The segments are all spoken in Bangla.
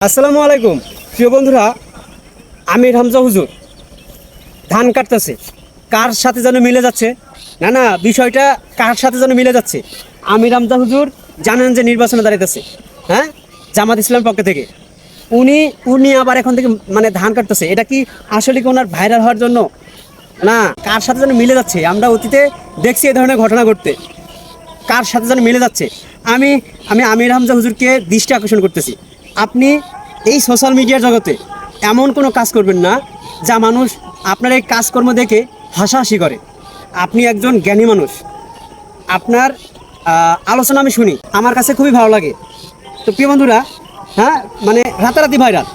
আসসালামু আলাইকুম প্রিয় বন্ধুরা, আমির হামজা হুজুর ধান কাটতেছে, কার সাথে যেন মিলে যাচ্ছে। না বিষয়টা কার সাথে যেন মিলে যাচ্ছে। আমির হামজা হুজুর জানেন যে নির্বাচনে দাঁড়াইতেছে, হ্যাঁ, জামাত ইসলামের পক্ষ থেকে। উনি আবার এখন থেকে ধান কাটতেছে। এটা কি আসলে কি ওনার ভাইরাল হওয়ার জন্য? না, কার সাথে যেন মিলে যাচ্ছে। আমরা অতীতে দেখছি এই ধরনের ঘটনা ঘটতে। কার সাথে যেন মিলে যাচ্ছে। আমি আমি আমির হামজা হুজুরকে দৃষ্টি আকর্ষণ করতেছি, আপনি এই সোশ্যাল মিডিয়ার জগতে এমন কোনো কাজ করবেন না যা মানুষ আপনার এই কাজকর্ম দেখে হাসাহাসি করে। আপনি একজন জ্ঞানী মানুষ, আপনার আলোচনা আমি শুনি, আমার কাছে খুবই ভালো লাগে। তো প্রিয় বন্ধুরা, হ্যাঁ, রাতারাতি ভাইরাল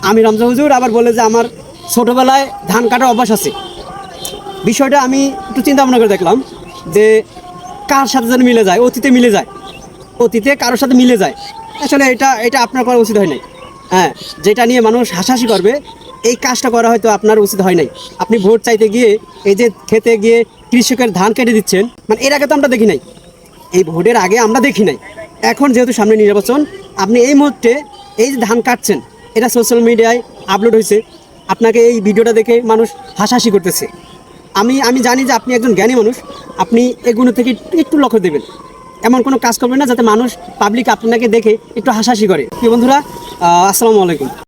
আমির হামজা হুজুর আবার বলে যে আমার ছোটোবেলায় ধান কাটার অভ্যাস আছে। বিষয়টা আমি একটু চিন্তা ভাবনা করে দেখলাম যে কার সাথে যেন মিলে যায়, অতীতে কারোর সাথে মিলে যায়। আসলে এটা আপনার করা উচিত হয় নাই। হ্যাঁ, যেটা নিয়ে মানুষ হাসাহাসি করবে, এই কাজটা করা হয়তো আপনার উচিত হয় নাই। আপনি ভোট চাইতে গিয়ে এই যে খেতে গিয়ে কৃষকের ধান কেটে দিচ্ছেন, এর আগে তো আমরা দেখি নাই, এই ভোটের আগে আমরা দেখি নাই। এখন যেহেতু সামনে নির্বাচন, আপনি এই মুহূর্তে এই যে ধান কাটছেন, এটা সোশ্যাল মিডিয়ায় আপলোড হয়েছে, আপনাকে এই ভিডিওটা দেখে মানুষ হাসাহাসি করতেছে। আমি জানি যে আপনি একজন জ্ঞানী মানুষ, আপনি এগুলো থেকে একটু লক্ষ্য দেবেন। এমন কোনো কাজ করবেন না যাতে মানুষ পাবলিক আপনাকে দেখে একটু হাসাহাসি করে। কি বন্ধুরা, আসসালামু আলাইকুম।